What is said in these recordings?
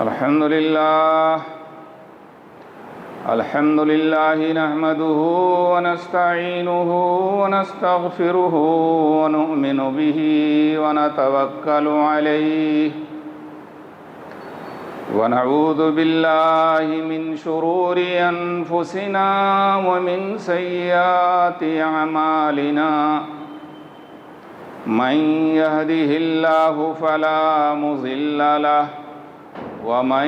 الحمد لله نحمده ونستعينه ونستغفره ونؤمن به ونتوكل عليه ونعوذ بالله من شرور أنفسنا ومن سيئات أعمالنا من يهده الله فلا مضل له ومن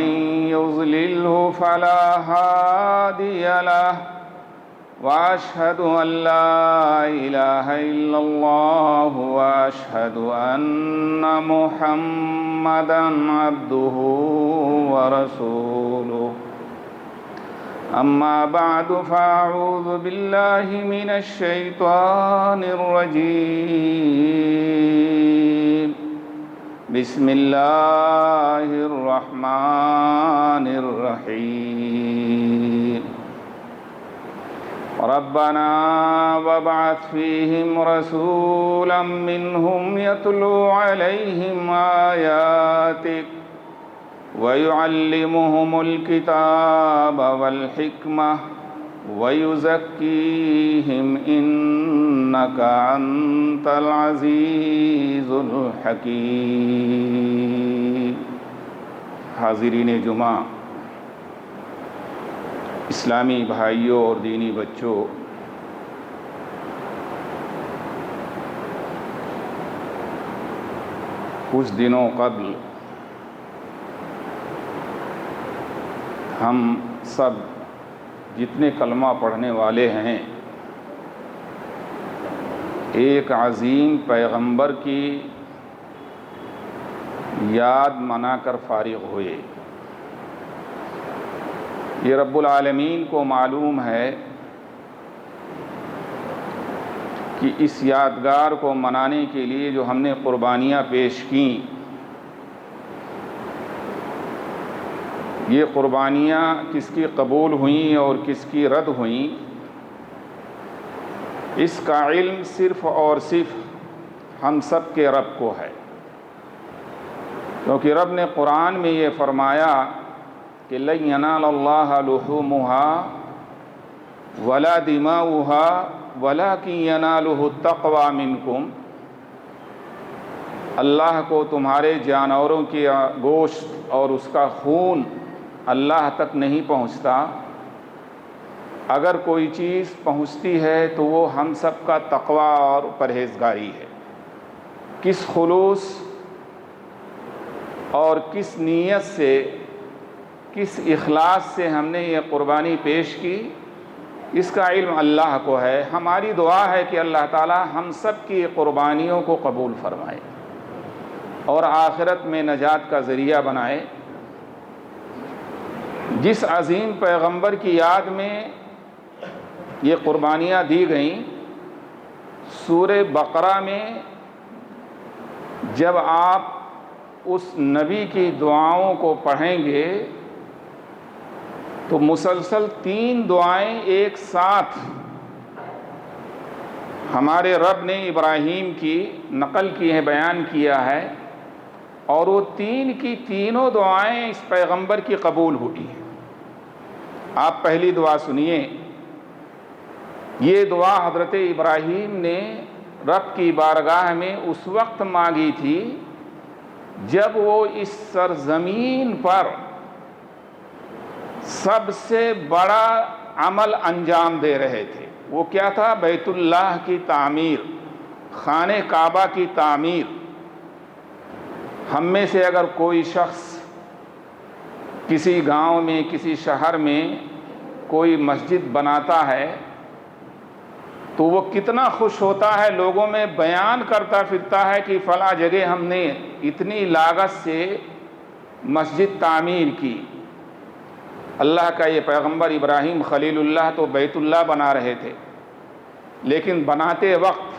يضلله فلا هادي له وأشهد أن لا إله إلا الله وأشهد أن محمدًا عبده ورسوله أما بعد فأعوذ بالله من الشيطان الرجيم بسم الله الرحمن الرحيم ربنا وابعث فيهم رسولا منهم يتلو عليهم آياتك ويعلمهم الكتاب والحكمة ويزكيهم إنك أنت العزيز الحكيم۔ حاضرین جمعہ، اسلامی بھائیوں اور دینی بچوں، کچھ دنوں قبل ہم سب جتنے کلمہ پڑھنے والے ہیں ایک عظیم پیغمبر کی یاد منا کر فارغ ہوئے۔ یہ رب العالمین کو معلوم ہے کہ اس یادگار کو منانے کے لیے جو ہم نے قربانیاں پیش کیں، یہ قربانیاں کس کی قبول ہوئیں اور کس کی رد ہوئیں، اس کا علم صرف اور صرف ہم سب کے رب کو ہے، کیونکہ رب نے قرآن میں یہ فرمایا کہ لن ینال اللہ لحومها ولا دماؤها ولکن ینالہ التقوی منکم۔ اللہ کو تمہارے جانوروں کی گوشت اور اس کا خون اللہ تک نہیں پہنچتا، اگر کوئی چیز پہنچتی ہے تو وہ ہم سب کا تقوی اور پرہیزگاری ہے۔ کس خلوص اور کس نیت سے، کس اخلاص سے ہم نے یہ قربانی پیش کی، اس کا علم اللہ کو ہے۔ ہماری دعا ہے کہ اللہ تعالی ہم سب کی قربانیوں کو قبول فرمائے اور آخرت میں نجات کا ذریعہ بنائے۔ جس عظیم پیغمبر کی یاد میں یہ قربانیاں دی گئیں، سورہ بقرہ میں جب آپ اس نبی کی دعاؤں کو پڑھیں گے تو مسلسل 3 دعائیں ایک ساتھ ہمارے رب نے ابراہیم کی نقل کی ہے، بیان کیا ہے، اور وہ 3 کی تینوں دعائیں اس پیغمبر کی قبول ہوئی ہیں۔ آپ پہلی دعا سنیے۔ یہ دعا حضرت ابراہیم نے رب کی بارگاہ میں اس وقت مانگی تھی جب وہ اس سرزمین پر سب سے بڑا عمل انجام دے رہے تھے۔ وہ کیا تھا؟ بیت اللہ کی تعمیر، خانہ کعبہ کی تعمیر۔ ہم میں سے اگر کوئی شخص کسی گاؤں میں، کسی شہر میں کوئی مسجد بناتا ہے تو وہ کتنا خوش ہوتا ہے، لوگوں میں بیان کرتا پھرتا ہے کہ فلاں جگہ ہم نے اتنی لاگت سے مسجد تعمیر کی۔ اللہ کا یہ پیغمبر ابراہیم خلیل اللہ تو بیت اللہ بنا رہے تھے، لیکن بناتے وقت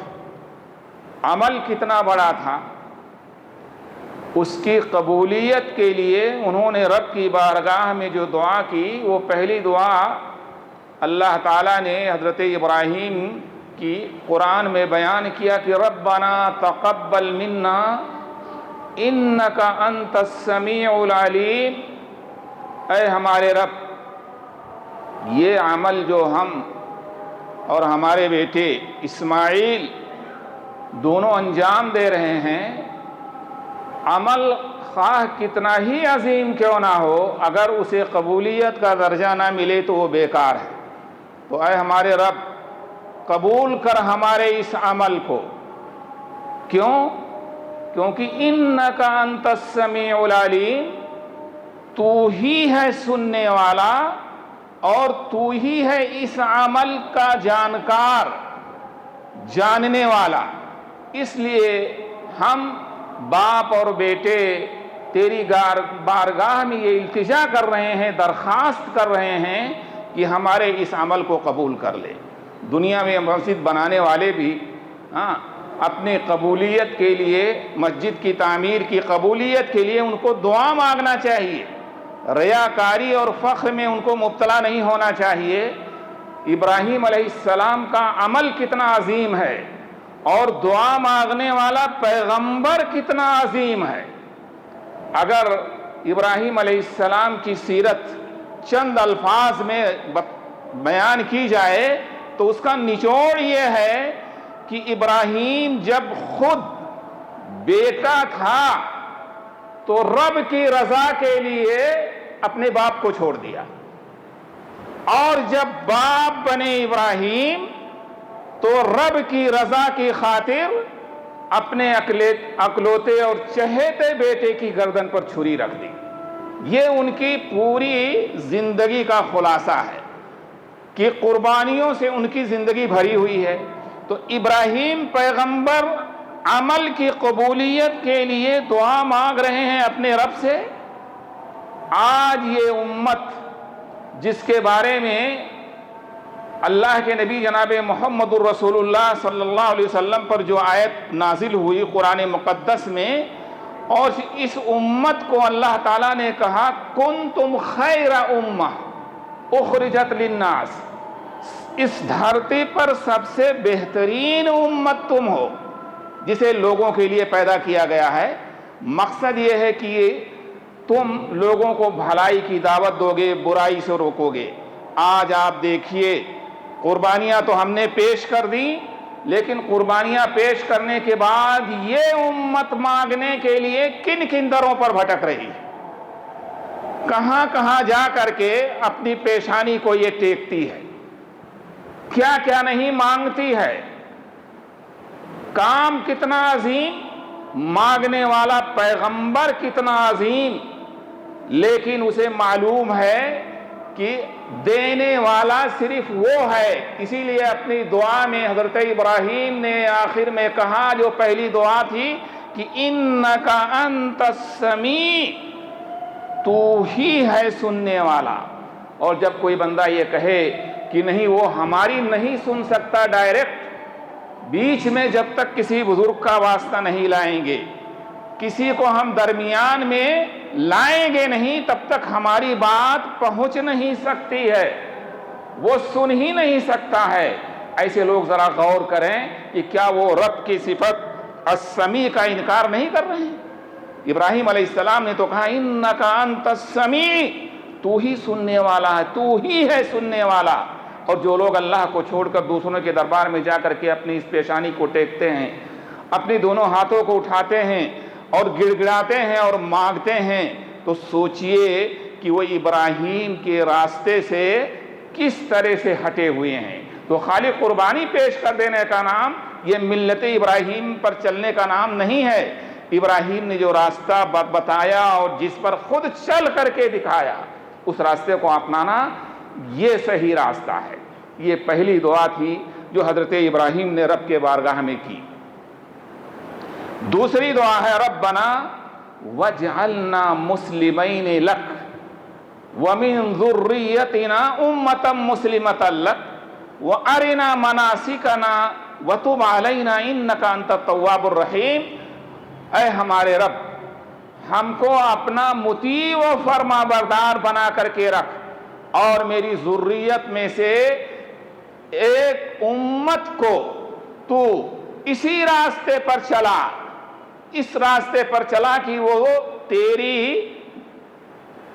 عمل کتنا بڑا تھا، اس کی قبولیت کے لیے انہوں نے رب کی بارگاہ میں جو دعا کی، وہ پہلی دعا اللہ تعالیٰ نے حضرت ابراہیم کی قرآن میں بیان کیا کہ ربنا تقبل منا انک انت السمیع العلیم اے ہمارے رب، یہ عمل جو ہم اور ہمارے بیٹے اسماعیل دونوں انجام دے رہے ہیں، عمل خواہ کتنا ہی عظیم کیوں نہ ہو، اگر اسے قبولیت کا درجہ نہ ملے تو وہ بیکار ہے۔ تو اے ہمارے رب، قبول کر ہمارے اس عمل کو۔ کیوں؟ کیونکہ انک انت السمیع العلیم، تو ہی ہے سننے والا اور تو ہی ہے اس عمل کا جانکار، جاننے والا۔ اس لیے ہم باپ اور بیٹے تیری بارگاہ میں یہ التجا کر رہے ہیں، درخواست کر رہے ہیں کہ ہمارے اس عمل کو قبول کر لے۔ دنیا میں مسجد بنانے والے بھی اپنے قبولیت کے لیے، مسجد کی تعمیر کی قبولیت کے لیے ان کو دعا مانگنا چاہیے، ریاکاری اور فخر میں ان کو مبتلا نہیں ہونا چاہیے۔ ابراہیم علیہ السلام کا عمل کتنا عظیم ہے اور دعا مانگنے والا پیغمبر کتنا عظیم ہے۔ اگر ابراہیم علیہ السلام کی سیرت چند الفاظ میں بیان کی جائے تو اس کا نچوڑ یہ ہے کہ ابراہیم جب خود بیٹا تھا تو رب کی رضا کے لیے اپنے باپ کو چھوڑ دیا، اور جب باپ بنے ابراہیم تو رب کی رضا کی خاطر اپنے اکلوتے اور چہیتے بیٹے کی گردن پر چھری رکھ دی۔ یہ ان کی پوری زندگی کا خلاصہ ہے کہ قربانیوں سے ان کی زندگی بھری ہوئی ہے۔ تو ابراہیم پیغمبر عمل کی قبولیت کے لیے دعا مانگ رہے ہیں اپنے رب سے۔ آج یہ امت جس کے بارے میں اللہ کے نبی جناب محمد الرسول اللہ صلی اللہ علیہ وسلم پر جو آیت نازل ہوئی قرآن مقدس میں، اور اس امت کو اللہ تعالیٰ نے کہا کنتم خیر امہ اخرجت للناس، اس دھرتی پر سب سے بہترین امت تم ہو جسے لوگوں کے لیے پیدا کیا گیا ہے۔ مقصد یہ ہے کہ تم لوگوں کو بھلائی کی دعوت دو گے، برائی سے روکو گے۔ آج آپ دیکھیے، قربانیاں تو ہم نے پیش کر دی، لیکن قربانیاں پیش کرنے کے بعد یہ امت مانگنے کے لیے کن کن دروں پر بھٹک رہی ہے، کہاں کہاں جا کر کے اپنی پیشانی کو یہ ٹیکتی ہے، کیا کیا نہیں مانگتی ہے۔ کام کتنا عظیم، مانگنے والا پیغمبر کتنا عظیم، لیکن اسے معلوم ہے کہ دینے والا صرف وہ ہے۔ اسی لیے اپنی دعا میں حضرت ابراہیم نے آخر میں کہا، جو پہلی دعا تھی، کہ انک انت السمیع، تو ہی ہے سننے والا۔ اور جب کوئی بندہ یہ کہے کہ نہیں وہ ہماری نہیں سن سکتا ڈائریکٹ، بیچ میں جب تک کسی بزرگ کا واسطہ نہیں لائیں گے، کسی کو ہم درمیان میں لائیں گے نہیں، تب تک ہماری بات پہنچ نہیں سکتی ہے، وہ سن ہی نہیں سکتا ہے۔ ایسے لوگ ذرا غور کریں کہ کیا وہ رب کی صفت السمیع کا انکار نہیں کر رہے ہیں؟ ابراہیم علیہ السلام نے تو کہا انک انت السمیع، تو ہی سننے والا ہے، تو ہی ہے سننے والا۔ اور جو لوگ اللہ کو چھوڑ کر دوسروں کے دربار میں جا کر کے اپنی اس پیشانی کو ٹیکتے ہیں، اپنی دونوں ہاتھوں کو اٹھاتے ہیں اور گڑ گڑاتے ہیں اور مانگتے ہیں، تو سوچئے کہ وہ ابراہیم کے راستے سے کس طرح سے ہٹے ہوئے ہیں۔ تو خالی قربانی پیش کر دینے کا نام یہ ملت ابراہیم پر چلنے کا نام نہیں ہے۔ ابراہیم نے جو راستہ بتایا اور جس پر خود چل کر کے دکھایا، اس راستے کو اپنانا یہ صحیح راستہ ہے۔ یہ پہلی دعا تھی جو حضرت ابراہیم نے رب کے بارگاہ میں کی۔ دوسری دعا ہے ربنا وجعلنا مسلمین لک ومن ذریتنا امۃ مسلمۃ لک وارنا مناسکنا وتب علینا انک انت التواب الرحیم۔ اے ہمارے رب، ہم کو اپنا مطیع و فرما بردار بنا کر کے رکھ، اور میری ذریت میں سے ایک امت کو تو اسی راستے پر چلا، اس راستے پر چلا کہ وہ تیری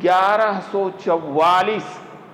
1144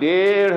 1.5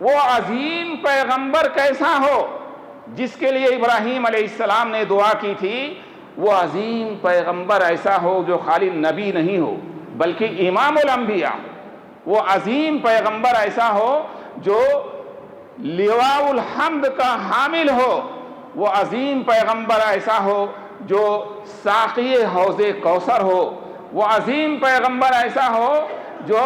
وہ عظیم پیغمبر کیسا ہو جس کے لیے ابراہیم علیہ السلام نے دعا کی تھی، وہ عظیم پیغمبر ایسا ہو جو خالی نبی نہیں ہو بلکہ امام الانبیاء ہو، وہ عظیم پیغمبر ایسا ہو جو لواء الحمد کا حامل ہو، وہ عظیم پیغمبر ایسا ہو جو ساقی حوض کوثر ہو، وہ عظیم پیغمبر ایسا ہو جو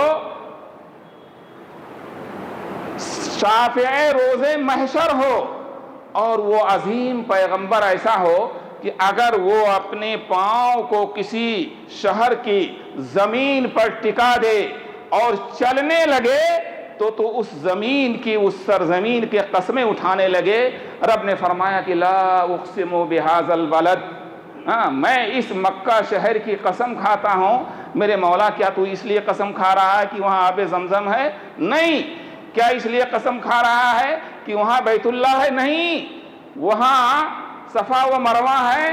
شافع روز محشر ہو، اور وہ عظیم پیغمبر ایسا ہو کہ اگر وہ اپنے پاؤں کو کسی شہر کی زمین پر ٹکا دے اور چلنے لگے تو اس زمین کی، اس سرزمین کے قسمیں اٹھانے لگے۔ رب نے فرمایا کہ لا اقسم بہذا البلد، میں اس مکہ شہر کی قسم کھاتا ہوں۔ میرے مولا کیا تو اس لیے قسم کھا رہا ہے کہ وہاں آب زمزم ہے؟ نہیں۔ کیا اس لیے قسم کھا رہا ہے کہ وہاں بیت اللہ ہے؟ نہیں۔ وہاں صفا و مروہ ہے؟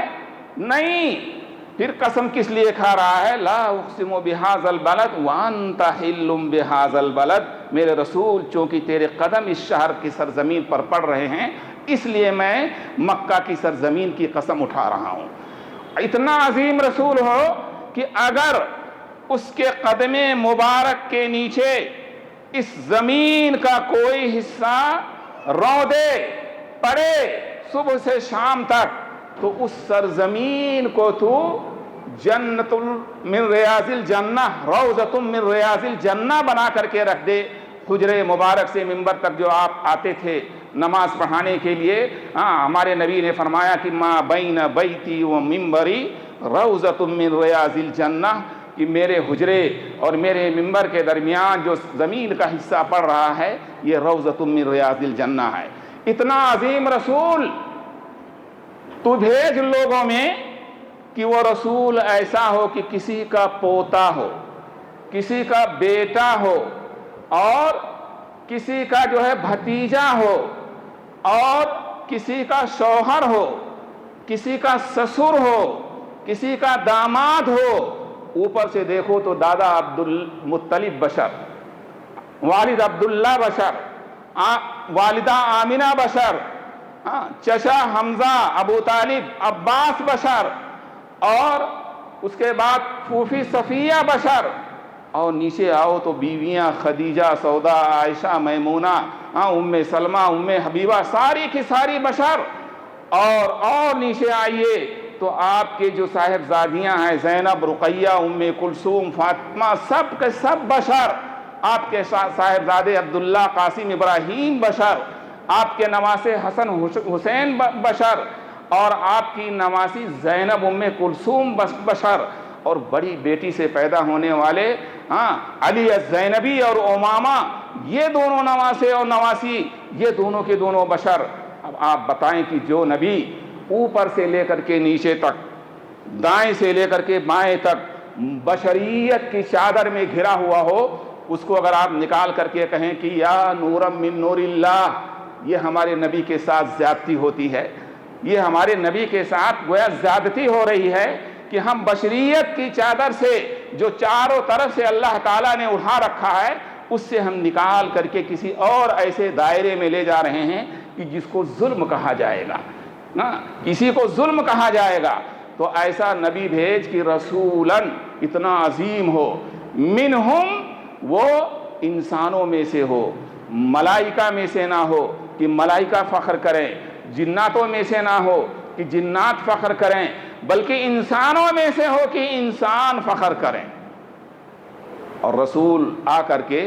نہیں۔ پھر قسم کس لیے کھا رہا ہے؟ لا اقسم بہذا البلد وانت حل بہذا البلد، میرے رسول چونکہ تیرے قدم اس شہر کی سرزمین پر پڑ رہے ہیں اس لیے میں مکہ کی سرزمین کی قسم اٹھا رہا ہوں۔ اتنا عظیم رسول ہو کہ اگر اس کے قدم مبارک کے نیچے اس زمین کا کوئی حصہ رودے پڑے صبح سے شام تک تو اس سرزمین کو تو جنت من ریاض الجنہ، روضۃ من ریاض الجنہ بنا کر کے رکھ دے۔ حجرے مبارک سے منبر تک جو آپ آتے تھے نماز پڑھانے کے لیے، ہمارے نبی نے فرمایا کہ ما بین بیتی و منبری روضۃ من ریاض الجنہ، کہ میرے حجرے اور میرے منبر کے درمیان جو زمین کا حصہ پڑ رہا ہے یہ روضۃ من ریاض الجنہ ہے۔ اتنا عظیم رسول تو بھیج لوگوں میں کہ وہ رسول ایسا ہو کہ کسی کا پوتا ہو، کسی کا بیٹا ہو، اور کسی کا جو ہے بھتیجا ہو، اور کسی کا شوہر ہو، کسی کا سسر ہو، کسی کا داماد ہو۔ اوپر سے دیکھو تو دادا عبد المطلب بشر، والد عبداللہ بشر، والدہ آمنہ بشر، چچا حمزہ ابو طالب عباس بشر، اور اس کے بعد پھوپھی صفیہ بشر، اور نیچے آؤ تو بیویاں خدیجہ، سودا، عائشہ، میمونہ، ام سلمہ، ام حبیبہ، ساری کی ساری بشر، اور نیچے آئیے تو آپ کے جو صاحبزادیاں ہیں زینب، رقیہ، ام کلثوم، فاطمہ، سب کے سب بشر، آپ کے صاحبزادے عبداللہ، قاسم، ابراہیم بشر، آپ کے نواسے حسن، حسین بشر، اور آپ کی نواسی زینب، ام کلثوم بشر، اور بڑی بیٹی سے پیدا ہونے والے علی الزینبی اور امامہ، یہ دونوں نواسے اور نواسی، یہ دونوں کے دونوں بشر۔ اب آپ بتائیں کہ جو نبی اوپر سے لے کر کے نیچے تک، دائیں سے لے کر کے بائیں تک بشریت کی چادر میں گھرا ہوا ہو، اس کو اگر آپ نکال کر کے کہیں کہ یا نورم من نور اللہ، یہ ہمارے نبی کے ساتھ زیادتی ہوتی ہے، یہ ہمارے نبی کے ساتھ گویا زیادتی ہو رہی ہے کہ ہم بشریت کی چادر سے جو چاروں طرف سے اللہ تعالیٰ نے اٹھا رکھا ہے اس سے ہم نکال کر کے کسی اور ایسے دائرے میں لے جا رہے ہیں کہ جس کو ظلم کہا جائے گا، کسی کو ظلم کہا جائے گا۔ تو ایسا نبی بھیج کہ رسولاً اتنا عظیم ہو، منہم، وہ انسانوں میں سے ہو، ملائکہ میں سے نہ ہو کہ ملائکہ فخر کریں، جناتوں میں سے نہ ہو کہ جنات فخر کریں، بلکہ انسانوں میں سے ہو کہ انسان فخر کریں۔ اور رسول آ کر کے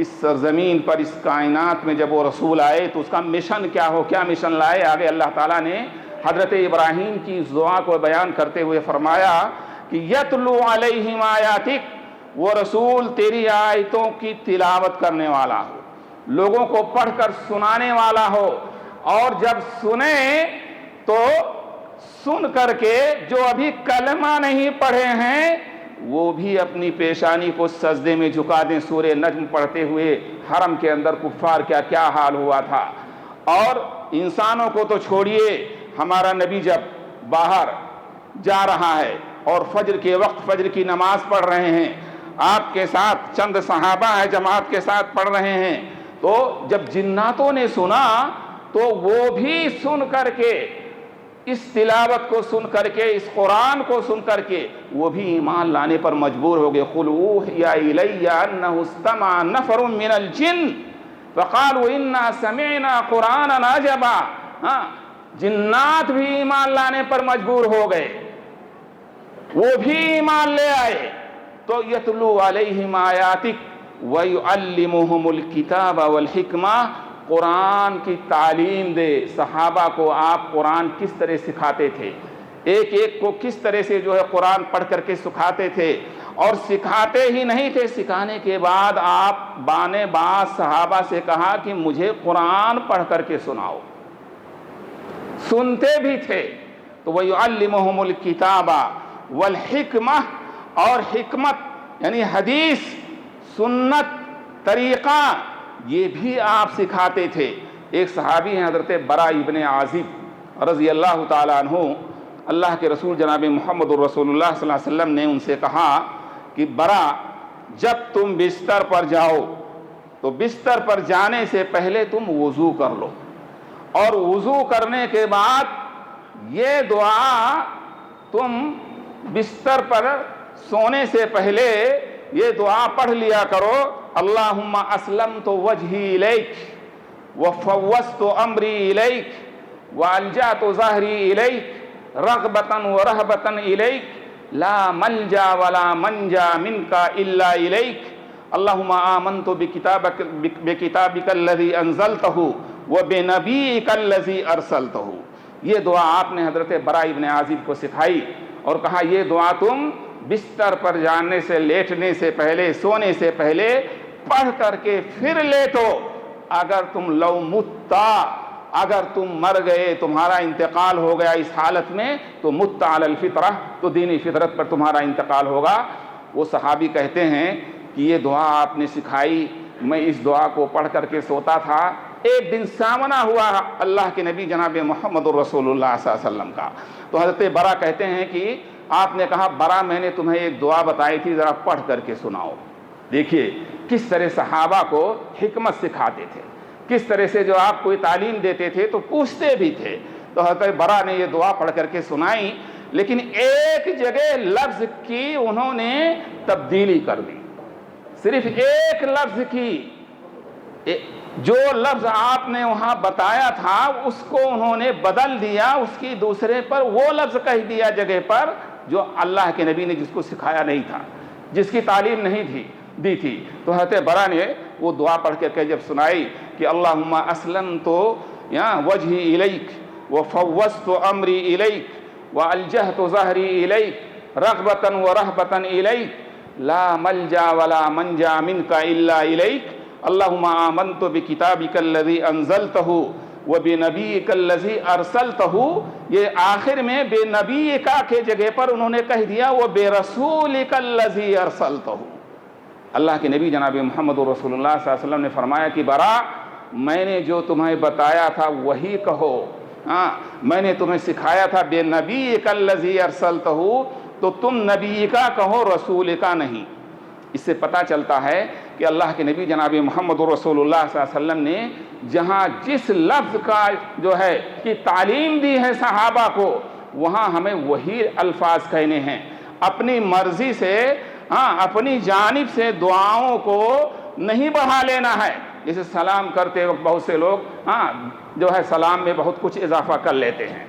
اس سرزمین پر، اس کائنات میں جب وہ رسول آئے تو اس کا مشن کیا ہو، کیا مشن لائے؟ آگے اللہ تعالیٰ نے حضرت ابراہیم کی اس دعا کو بیان کرتے ہوئے فرمایا کہ یتلو علیہم آیاتک، وہ رسول تیری آیتوں کی تلاوت کرنے والا ہو، لوگوں کو پڑھ کر سنانے والا ہو، اور جب سنیں تو سن کر کے جو ابھی کلمہ نہیں پڑھے ہیں وہ بھی اپنی پیشانی کو سجدے میں جھکا دیں۔ سورہ نجم پڑھتے ہوئے حرم کے اندر کفار کیا حال ہوا تھا۔ اور انسانوں کو تو چھوڑیے، ہمارا نبی جب باہر جا رہا ہے اور فجر کے وقت فجر کی نماز پڑھ رہے ہیں، آپ کے ساتھ چند صحابہ ہیں جماعت کے ساتھ پڑھ رہے ہیں، تو جب جناتوں نے سنا تو وہ بھی سن کر کے، اس تلاوت کو سن کر کے، اس قرآن کو سن کر کے وہ بھی ایمان لانے پر مجبور ہو گئے۔ قُلْ أُوحِيَ إِلَيَّ أَنَّهُ اسْتَمَعَ نَفَرٌ مِّنَ الْجِنِّ فَقَالُوا إِنَّا سَمِعْنَا قُرْآنًا عَجَبًا۔ جنات بھی ایمان لانے پر مجبور ہو گئے، وہ بھی ایمان لے آئے۔ تو یتلو علیہم آیاتک وَيُعَلِّمُهُمُ الْكِتَابَ وَالْحِکْمَةَ، قرآن کی تعلیم دے۔ صحابہ کو آپ قرآن کس طرح سکھاتے تھے، ایک ایک کو کس طرح سے جو ہے قرآن پڑھ کر کے سکھاتے تھے، اور سکھاتے ہی نہیں تھے، سکھانے کے بعد آپ بانے باز صحابہ سے کہا کہ مجھے قرآن پڑھ کر کے سناؤ، سنتے بھی تھے۔ تو وَيُعَلِّمُهُمُ الْكِتَابَ وَالْحِکْمَةَ، اور حکمت یعنی حدیث، سنت، طریقہ، یہ بھی آپ سکھاتے تھے۔ ایک صحابی ہیں حضرت برا ابن عازب رضی اللہ تعالیٰ عنہ، اللہ کے رسول جناب محمد الرسول اللہ صلی اللہ علیہ وسلم نے ان سے کہا کہ برا، جب تم بستر پر جاؤ تو بستر پر جانے سے پہلے تم وضو کر لو، اور وضو کرنے کے بعد یہ دعا تم بستر پر سونے سے پہلے یہ دعا پڑھ لیا کرو، اللہم اسلمت وجہی الیک وفوضت امری الیک والجأت ظہری الیک رغبتا ورہبتا الیک لا ملجا ولا منجا منک الا الیک اللہم آمنت بکتابک الذی انزلتہ وبنبیک الذی ارسلتہ۔ یہ دعا آپ نے حضرت برا ابن عازب کو سکھائی اور کہا یہ دعا تم بستر پر جانے سے، لیٹنے سے پہلے، سونے سے پہلے پڑھ کر کے پھر لیٹو۔ اگر تم لو متا، اگر تم مر گئے، تمہارا انتقال ہو گیا اس حالت میں، تو مت علی الفطرہ، تو دینی فطرت پر تمہارا انتقال ہوگا۔ وہ صحابی کہتے ہیں کہ یہ دعا آپ نے سکھائی، میں اس دعا کو پڑھ کر کے سوتا تھا۔ ایک دن سامنا ہوا اللہ کے نبی جناب محمد الرسول اللہ صلی اللہ علیہ وسلم کا، تو حضرت برا کہتے ہیں کہ آپ نے کہا برا میں نے تمہیں ایک دعا بتائی تھی، ذرا پڑھ کر کے سناؤ۔ دیکھیے کس طرح صحابہ کو حکمت سکھاتے تھے، کس طرح سے جو آپ کوئی تعلیم دیتے تھے تو پوچھتے بھی تھے۔ تو حضرت برا نے یہ دعا پڑھ کر کے سنائی، لیکن ایک جگہ لفظ کی انہوں نے تبدیلی کر دی، صرف ایک لفظ کی، جو لفظ آپ نے وہاں بتایا تھا اس کو انہوں نے بدل دیا، اس کی دوسرے پر وہ لفظ کہہ دیا جگہ پر جو اللہ کے نبی نے جس کو سکھایا نہیں تھا، جس کی تعلیم نہیں دی تھی۔ تو حضرت برا نے وہ دعا پڑھ کے جب سنائی کہ اللہم اسلمت وجہی الیک وفوضت امری الیک والجہت ظہری الیک رغبتا ورہبتا الیک لا ملجا ولا منجا منک الا الیک اللہم آمنت بکتابک الذی انزلتہ وبنبیک الذی ارسلتہ۔ یہ آخر میں بے نبی کا کے جگہ پر انہوں نے کہہ دیا وبرسولک الذی ارسلتہ۔ اللہ کے نبی جناب محمد رسول اللہ صلی اللہ علیہ وسلم نے فرمایا کہ برا، میں نے جو تمہیں بتایا تھا وہی کہو، میں نے تمہیں سکھایا تھا بے نبیک الذی ارسلتہ، تو تم نبی کا کہو، رسول کا نہیں۔ اس سے پتہ چلتا ہے کہ اللہ کے نبی جناب محمد رسول اللہ صلی اللہ علیہ وسلم نے جہاں جس لفظ کا جو ہے کہ تعلیم دی ہے صحابہ کو، وہاں ہمیں وہی الفاظ کہنے ہیں، اپنی مرضی سے، اپنی جانب سے دعاؤں کو نہیں بڑھا لینا ہے۔ جیسے سلام کرتے وقت بہت سے لوگ جو ہے سلام میں بہت کچھ اضافہ کر لیتے ہیں،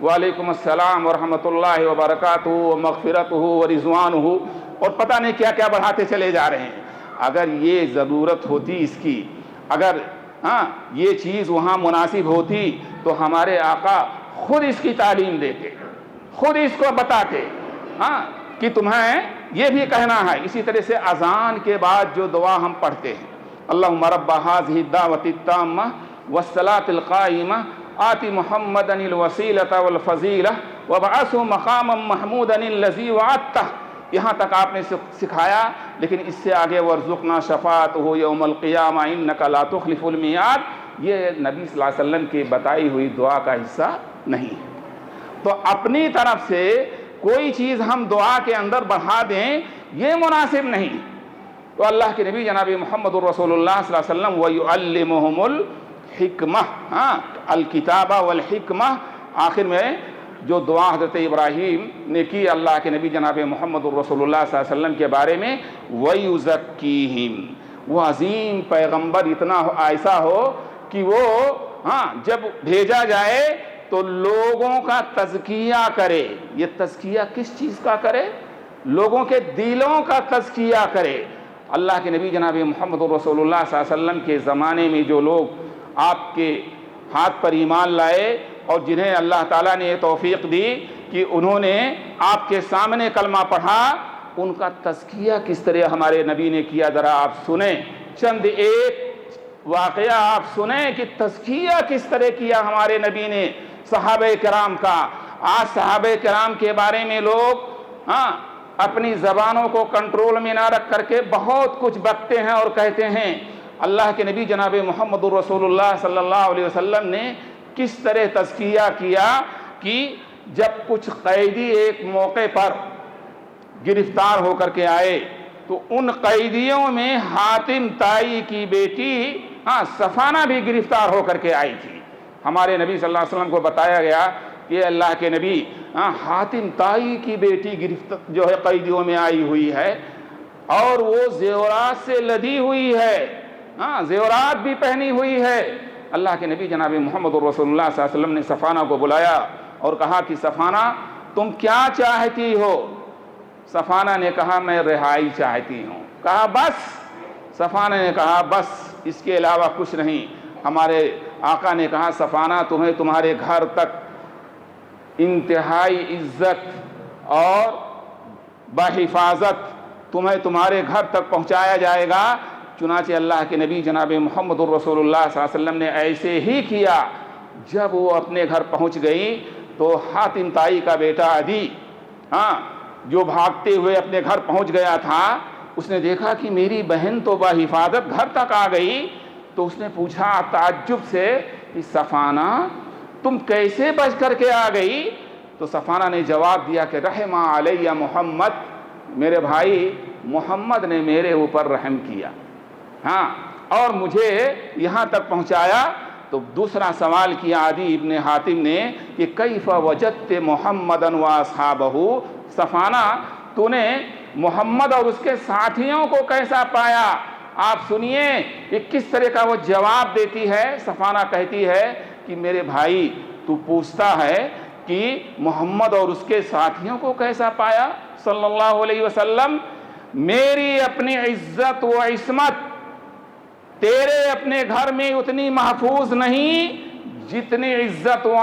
وعلیکم السلام ورحمۃ اللہ وبرکاتہ ومغفرتہ ورضوانہ، اور پتہ نہیں کیا کیا بڑھاتے چلے جا رہے ہیں۔ اگر یہ ضرورت ہوتی اس کی، اگر یہ چیز وہاں مناسب ہوتی تو ہمارے آقا خود اس کی تعلیم دیتے، خود اس کو بتاتے کہ تمہیں یہ بھی کہنا ہے۔ اسی طرح سے اذان کے بعد جو دعا ہم پڑھتے ہیں، اللہم رب ھذہ الدعوۃ التامہ والصلاۃ القائمہ آت محمدا الوسیلۃ والفضیلہ وابعثہ مقاما محمودا الذی وعدتہ، یہاں تک آپ نے سکھایا، لیکن اس سے آگے ورزقنا شفاعتہ یوم القیامہ انک لا تخلف المیعاد، یہ نبی صلی اللہ علیہ وسلم کی بتائی ہوئی دعا کا حصہ نہیں ہے۔ تو اپنی طرف سے کوئی چیز ہم دعا کے اندر بڑھا دیں یہ مناسب نہیں، تو اللہ کے نبی جناب محمد الرسول اللہ صلی اللہ علیہ وسلم وَيُعَلِّمُهُمُ الْحِكْمَةَ، الکتابہ والحکمہ، آخر میں جو دعا حضرت ابراہیم نے کی اللہ کے نبی جناب محمد الرسول اللہ صلی اللہ علیہ وسلم کے بارے میں، وَيُزَكِّيهِمْ، وہ عظیم پیغمبر اتنا ایسا ہو کہ وہ جب بھیجا جائے تو لوگوں کا تزکیہ کرے۔ یہ تزکیہ کس چیز کا کرے؟ لوگوں کے دلوں کا تزکیہ کرے۔ اللہ کے نبی جناب محمد الرسول اللہ صلی اللہ علیہ وسلم کے زمانے میں جو لوگ آپ کے ہاتھ پر ایمان لائے اور جنہیں اللہ تعالیٰ نے یہ توفیق دی کہ انہوں نے آپ کے سامنے کلمہ پڑھا، ان کا تزکیہ کس طرح ہمارے نبی نے کیا، ذرا آپ سنیں، چند ایک واقعہ آپ سنیں کہ تزکیہ کس طرح کیا ہمارے نبی نے صحابہ کرام کا۔ آج صحابہ کرام کے بارے میں لوگ اپنی زبانوں کو کنٹرول میں نہ رکھ کر کے بہت کچھ بکتے ہیں اور کہتے ہیں۔ اللہ کے نبی جناب محمد الرسول اللہ صلی اللہ علیہ وسلم نے کس طرح تزکیہ کیا کہ جب کچھ قیدی ایک موقع پر گرفتار ہو کر کے آئے تو ان قیدیوں میں حاتم طائی کی بیٹی صفانہ بھی گرفتار ہو کر کے آئی تھی۔ ہمارے نبی صلی اللہ علیہ وسلم کو بتایا گیا کہ اللہ کے نبی حاتم طائی کی بیٹی جو ہے قیدیوں میں آئی ہوئی ہے اور وہ زیورات سے لدی ہوئی ہے، زیورات بھی پہنی ہوئی ہے۔ اللہ کے نبی جناب محمد الرسول اللہ صلی اللہ علیہ وسلم نے صفانہ کو بلایا اور کہا کہ صفانہ تم کیا چاہتی ہو؟ صفانہ نے کہا میں رہائی چاہتی ہوں۔ کہا بس؟ صفانہ نے کہا بس، اس کے علاوہ کچھ نہیں۔ ہمارے آقا نے کہا صفانہ تمہیں تمہارے گھر تک انتہائی عزت اور بحفاظت تمہیں تمہارے گھر تک پہنچایا جائے گا۔ چنانچہ اللہ کے نبی جناب محمد الرسول اللہ صلی اللہ علیہ وسلم نے ایسے ہی کیا۔ جب وہ اپنے گھر پہنچ گئی تو حاتم طائی کا بیٹا عدی جو بھاگتے ہوئے اپنے گھر پہنچ گیا تھا، اس نے دیکھا کہ میری بہن تو بحفاظت گھر تک آ گئی، تو اس نے پوچھا تعجب سے کہ صفانہ تم کیسے بچ کر کے آ گئی؟ تو صفانہ نے جواب دیا کہ رحم علیہ محمد، میرے بھائی محمد نے میرے اوپر رحم کیا اور مجھے یہاں تک پہنچایا۔ تو دوسرا سوال کیا عدی ابن حاتم نے کہ کیف وجدت محمدًا واصحابہ، صفانہ تو نے محمد اور اس کے ساتھیوں کو کیسا پایا؟ آپ سنیے کہ کس طرح کا وہ جواب دیتی ہے۔ صفانہ کہتی ہے کہ میرے بھائی تو پوچھتا ہے کہ محمد اور اس کے ساتھیوں کو کیسا پایا صلی اللہ علیہ وسلم؟ میری اپنی عزت و عصمت تیرے اپنے گھر میں اتنی محفوظ نہیں جتنی عزت و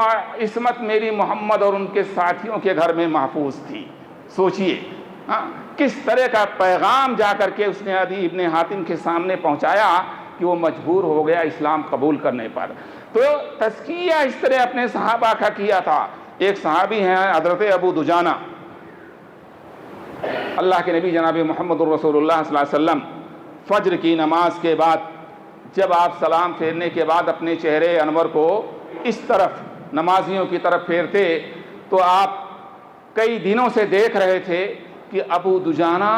عصمت میری محمد اور ان کے ساتھیوں کے گھر میں محفوظ تھی۔ سوچئے کس طرح کا پیغام جا کر کے اس نے عدی ابن حاتم کے سامنے پہنچایا کہ وہ مجبور ہو گیا اسلام قبول کرنے پر۔ تو تزکیہ اس طرح اپنے صحابہ کا کیا تھا۔ ایک صحابی ہیں حضرت ابو دجانہ، اللہ کے نبی جناب محمد الرسول اللہ صلی اللہ علیہ وسلم فجر کی نماز کے بعد جب آپ سلام پھیرنے کے بعد اپنے چہرے انور کو اس طرف نمازیوں کی طرف پھیرتے تو آپ کئی دنوں سے دیکھ رہے تھے کہ ابو دجانہ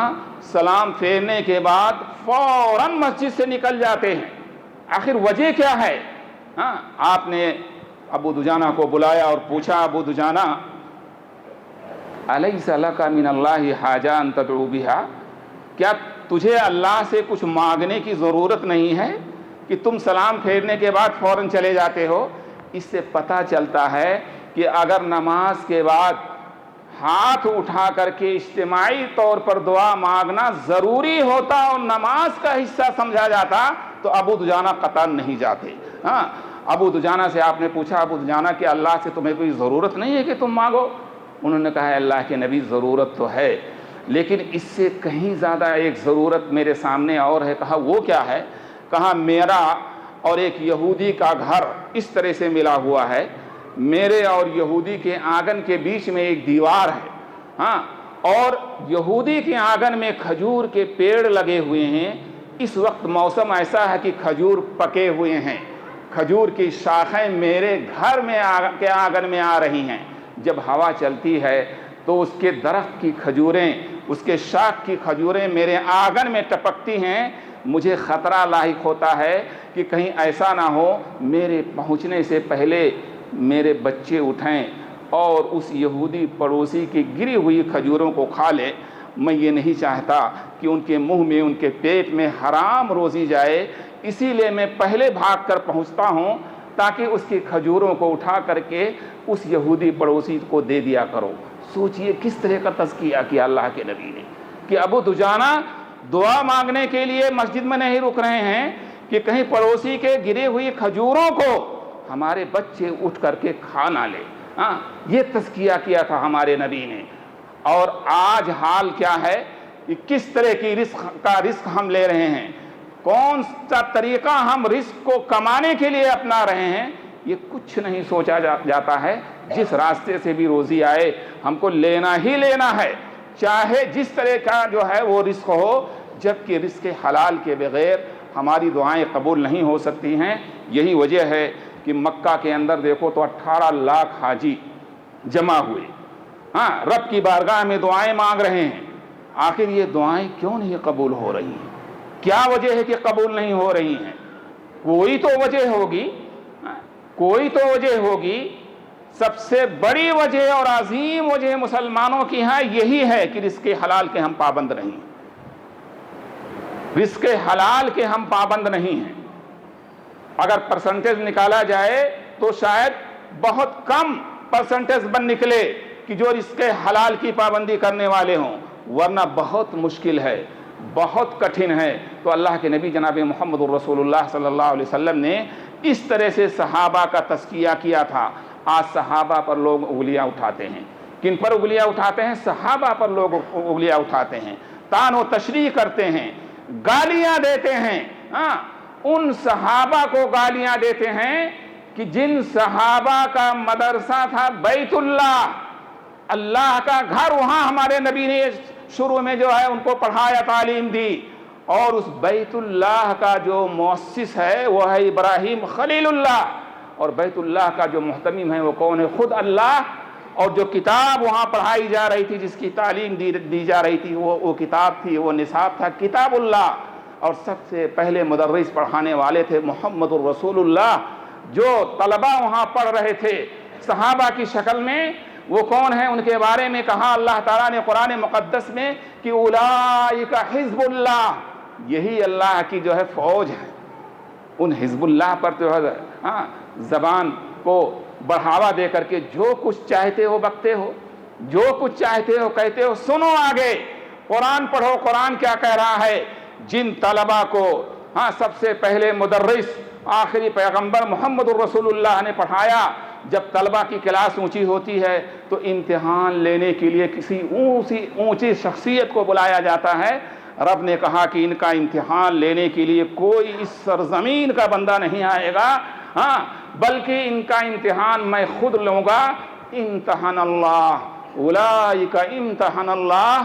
سلام پھیرنے کے بعد فوراً مسجد سے نکل جاتے ہیں۔ آخر وجہ کیا ہے؟ آپ نے ابو دجانہ کو بلایا اور پوچھا ابو دجانہ الیس لک من اللہ حاجہ ان تدعو بہا، کیا تجھے اللہ سے کچھ مانگنے کی ضرورت نہیں ہے کہ تم سلام پھیرنے کے بعد فوراً چلے جاتے ہو؟ اس سے پتہ چلتا ہے کہ اگر نماز کے بعد ہاتھ اٹھا کر کے اجتماعی طور پر دعا مانگنا ضروری ہوتا اور نماز کا حصہ سمجھا جاتا تو ابو دجانہ قطعاً نہیں جاتے۔ ابو دجانہ سے آپ نے پوچھا ابو دجانہ کہ اللہ سے تمہیں کوئی ضرورت نہیں ہے کہ تم مانگو؟ انہوں نے کہا اللہ کے نبی ضرورت تو ہے لیکن اس سے کہیں زیادہ ایک ضرورت میرے سامنے اور ہے۔ کہا وہ کیا ہے؟ کہا میرا اور ایک یہودی کا گھر اس طرح سے ملا ہوا ہے، میرے اور یہودی کے آنگن کے بیچ میں ایک دیوار ہے اور یہودی کے آنگن میں کھجور کے پیڑ لگے ہوئے ہیں۔ اس وقت موسم ایسا ہے کہ کھجور پکے ہوئے ہیں، کھجور کی شاخیں میرے گھر میں کے آنگن میں آ رہی ہیں۔ جب ہوا چلتی ہے تو اس کے درخت کی کھجوریں اس کے شاخ کی کھجوریں میرے آنگن میں ٹپکتی ہیں، مجھے خطرہ لاحق ہوتا ہے کہ کہیں ایسا نہ ہو میرے پہنچنے سے پہلے میرے بچے اٹھیں اور اس یہودی پڑوسی کی گری ہوئی کھجوروں کو کھا لے۔ میں یہ نہیں چاہتا کہ ان کے منہ میں، ان کے پیٹ میں حرام روزی جائے، اسی لیے میں پہلے بھاگ کر پہنچتا ہوں تاکہ اس کی کھجوروں کو اٹھا کر کے اس یہودی پڑوسی کو دے دیا کرو۔ سوچئے کس طرح کا تزکیہ کیا اللہ کے نبی نے کہ ابو دجانہ دعا مانگنے کے لیے مسجد میں نہیں رک رہے ہیں کہ کہیں پڑوسی کے گری ہوئی کھجوروں کو ہمارے بچے اٹھ کر کے کھا نہ لے۔ یہ تزکیہ کیا تھا ہمارے نبی نے۔ اور آج حال کیا ہے کہ کس طرح کی رزق ہم لے رہے ہیں، کون سا طریقہ ہم رزق کو کمانے کے لیے اپنا رہے ہیں، یہ کچھ نہیں سوچا جاتا ہے۔ جس راستے سے بھی روزی آئے ہم کو لینا ہی لینا ہے، چاہے جس طرح کا جو ہے وہ رزق ہو، جبکہ رزق حلال کے بغیر ہماری دعائیں قبول نہیں ہو سکتی ہیں۔ یہی وجہ ہے کہ مکہ کے اندر دیکھو تو 18 لاکھ حاجی جمع ہوئے، رب کی بارگاہ میں دعائیں مانگ رہے ہیں۔ آخر یہ دعائیں کیوں نہیں قبول ہو رہی ہیں؟ کیا وجہ ہے کہ قبول نہیں ہو رہی ہیں؟ کوئی تو وجہ ہوگی، کوئی تو وجہ ہوگی۔ سب سے بڑی وجہ اور عظیم وجہ مسلمانوں کی ہے یہی ہے کہ رزق حلال کے ہم پابند نہیں، رزق حلال کے ہم پابند نہیں ہیں۔ اگر پرسنٹیج نکالا جائے تو شاید بہت کم پرسنٹیج بن نکلے کہ جو رزق حلال کی پابندی کرنے والے ہوں، ورنہ بہت مشکل ہے، بہت کٹھن ہے۔ تو اللہ کے نبی جناب محمد الرسول اللہ صلی اللہ علیہ وسلم نے اس طرح سے صحابہ کا تزکیہ کیا تھا۔ آج صحابہ پر لوگ انگلیاں اٹھاتے ہیں۔ کن پر انگلیاں اٹھاتے ہیں؟ صحابہ پر لوگ انگلیاں اٹھاتے ہیں، طعن و تشریح کرتے ہیں، گالیاں دیتے ہیں۔ ان صحابہ کو گالیاں دیتے ہیں کہ جن صحابہ کا مدرسہ تھا بیت اللہ، اللہ کا گھر، وہاں ہمارے نبی نے شروع میں جو ہے ان کو پڑھایا، تعلیم دی، اور اس بیت اللہ کا جو مؤسس ہے وہ ہے ابراہیم خلیل اللہ، اور بیت اللہ کا جو محتمم ہے وہ کون ہے؟ خود اللہ۔ اور جو کتاب وہاں پڑھائی جا رہی تھی، جس کی تعلیم دی جا رہی تھی، وہ کتاب تھی، وہ نصاب تھا کتاب اللہ۔ اور سب سے پہلے مدرس پڑھانے والے تھے محمد الرسول اللہ۔ جو طلبہ وہاں پڑھ رہے تھے صحابہ کی شکل میں، وہ کون ہیں؟ ان کے بارے میں کہا اللہ تعالیٰ نے قرآن مقدس میں کہ اولئک حزب اللہ، یہی اللہ کی جو ہے فوج ہے۔ ان حزب اللہ پر تو زبان کو بڑھاوا دے کر کے جو کچھ چاہتے ہو بکتے ہو، جو کچھ چاہتے ہو کہتے ہو۔ سنو آگے، قرآن پڑھو، قرآن کیا کہہ رہا ہے۔ جن طلبہ کو سب سے پہلے مدرس آخری پیغمبر محمد الرسول اللہ نے پڑھایا، جب طلبہ کی کلاس اونچی ہوتی ہے تو امتحان لینے کے لیے کسی اونچی شخصیت کو بلایا جاتا ہے۔ رب نے کہا کہ ان کا امتحان لینے کے لیے کوئی اس سرزمین کا بندہ نہیں آئے گا، بلکہ ان کا امتحان میں خود لوں گا۔ امتحان اللہ، اولئک امتحان اللہ،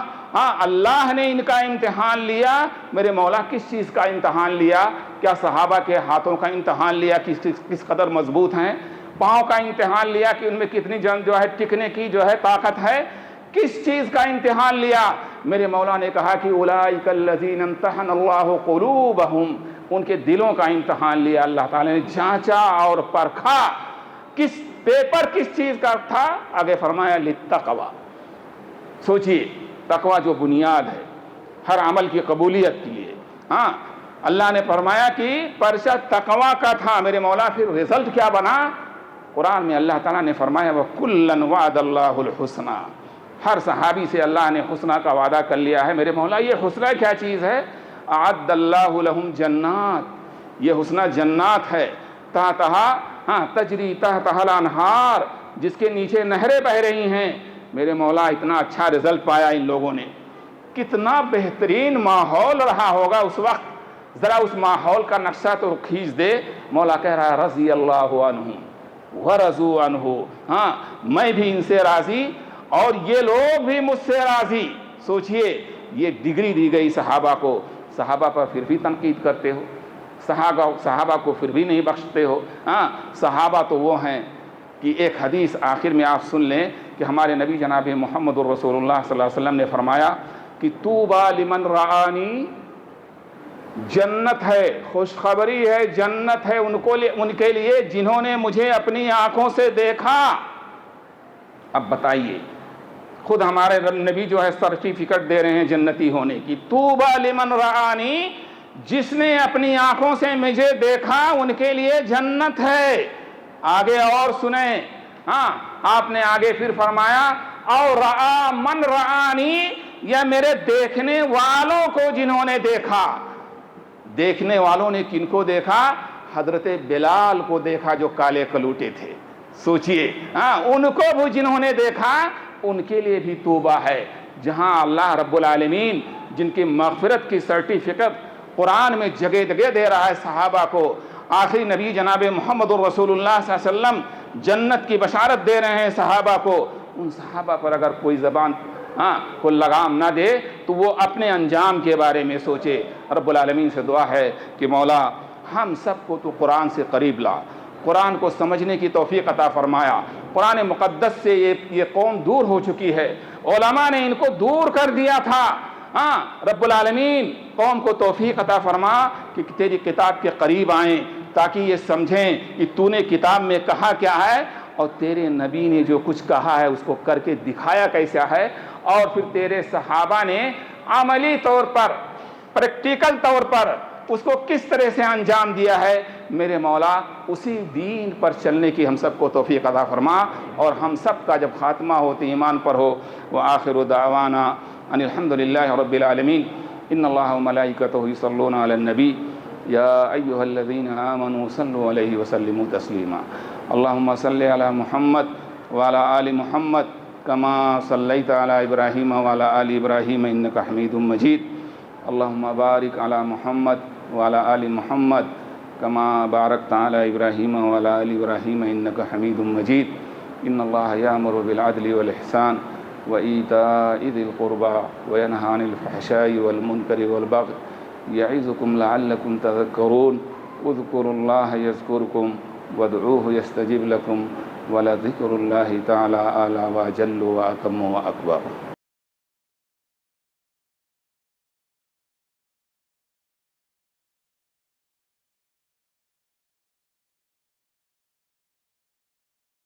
اللہ نے ان کا امتحان لیا۔ میرے مولا کس چیز کا امتحان لیا؟ کیا صحابہ کے ہاتھوں کا امتحان لیا کس قدر مضبوط ہیں؟ پاؤں کا امتحان لیا کہ ان میں کتنی جان جو ہے ٹکنے کی جو ہے طاقت ہے؟ کس چیز کا امتحان لیا؟ میرے مولا نے کہا کہ اولئک الذین امتحن اللہ قلوبہم، ان کے دلوں کا امتحان لیا۔ اللہ تعالی نے جانچا اور پرکھا۔ کس پیپر کس چیز کا تھا؟ آگے فرمایا للتقوی۔ سوچئے، تقوی جو بنیاد ہے ہر عمل کی قبولیت کے لیے، اللہ نے فرمایا کہ پرچہ تقوی کا تھا۔ میرے مولا پھر رزلٹ کیا بنا؟ قرآن میں اللہ تعالیٰ نے فرمایا وَكُلًّا وَعَدَ اللَّهُ الْحُسْنَى، ہر صحابی سے اللہ نے حسنہ کا وعدہ کر لیا ہے۔ میرے مولا یہ حسنہ کیا چیز ہے؟ اعد اللہ لہم جنات، یہ حسنہ جنات ہے، تحتہا تجری تحتہا الانہار، جس کے نیچے نہریں بہ رہی ہیں۔ میرے مولا اتنا اچھا رزلٹ پایا ان لوگوں نے، کتنا بہترین ماحول رہا ہوگا اس وقت۔ ذرا اس ماحول کا نقشہ تو کھینچ دے۔ مولا کہہ رہا ہے رضی اللہ عنہم ورضوا عنہ، میں بھی ان سے راضی اور یہ لوگ بھی مجھ سے راضی۔ سوچئے، یہ ڈگری دی گئی صحابہ کو، صحابہ پر پھر بھی تنقید کرتے ہو، صحابہ کو پھر بھی نہیں بخشتے ہو۔ صحابہ تو وہ ہیں کہ ایک حدیث آخر میں آپ سن لیں کہ ہمارے نبی جناب محمد الرسول اللہ صلی اللہ علیہ وسلم نے فرمایا کہ طوبی لمن رآنی، جنت ہے، خوشخبری ہے، جنت ہے ان کے لیے جنہوں نے مجھے اپنی آنکھوں سے دیکھا۔ اب بتائیے، خود ہمارے نبی جو ہے سرٹیفکیٹ دے رہے ہیں جنتی ہونے کی، طوبی لمن رآنی، جس نے اپنی آنکھوں سے مجھے دیکھا ان کے لیے جنت ہے۔ آگے اور سنیں، ہاں آپ نے آگے پھر فرمایا اور رآ من رآنی، یا میرے دیکھنے والوں کو جنہوں نے دیکھا۔ دیکھنے والوں نے کن کو دیکھا؟ حضرت بلال کو دیکھا جو کالے کلوٹے تھے، سوچئے، ان کو بھی جنہوں نے دیکھا ان کے لیے بھی توبہ ہے۔ جہاں اللہ رب العالمین جن کی مغفرت کی سرٹیفکیٹ قرآن میں جگہ جگہ دے رہا ہے صحابہ کو، آخری نبی جناب محمد الرسول اللہ صلی اللہ علیہ وسلم جنت کی بشارت دے رہے ہیں صحابہ کو، ان صحابہ پر اگر کوئی زبان کو لگام نہ دے تو وہ اپنے انجام کے بارے میں سوچے۔ رب العالمین سے دعا ہے کہ مولا ہم سب کو تو قرآن سے قریب لا، قرآن کو سمجھنے کی توفیق عطا فرمایا۔ قرآن مقدس سے یہ قوم دور ہو چکی ہے، علماء نے ان کو دور کر دیا تھا۔ رب العالمین قوم کو توفیق عطا فرما کہ تیری کتاب کے قریب آئیں، تاکہ یہ سمجھیں کہ تو نے کتاب میں کہا کیا ہے، اور تیرے نبی نے جو کچھ کہا ہے اس کو کر کے دکھایا کیسا ہے، اور پھر تیرے صحابہ نے عملی طور پر، پریکٹیکل طور پر اس کو کس طرح سے انجام دیا ہے۔ میرے مولا اسی دین پر چلنے کی ہم سب کو توفیق عطا فرما، اور ہم سب کا جب خاتمہ ہو تو ایمان پر ہو۔ وآخر دعوانا ان الحمد للہ رب العالمین۔ ان اللہ وملائکتہ یصلون علی النبی یا ایہا الذین آمنوا صلوا علیہ وسلموا تسلیما۔ اللہم صل علی محمد وعلی آل محمد کما صلیت علی ابراہیم وعلی آل ابراہیم انک حمید مجید۔ اللہم بارک علی محمد وعلی آل محمد کما بارکت علی ابراہیم وعلی آل ابراہیم انک حمید مجید۔ ان اللہ یامر بالعدل والاحسان وایتاء ذی القربى وینہی عن الفحشاء والمنکر والبغی یعظکم لعلکم تذکرون۔ اذکروا اللہ یذکرکم وادعوہ یستجب لکم ولذکر اللہ تعالی اعلی واجل واتم واکبر۔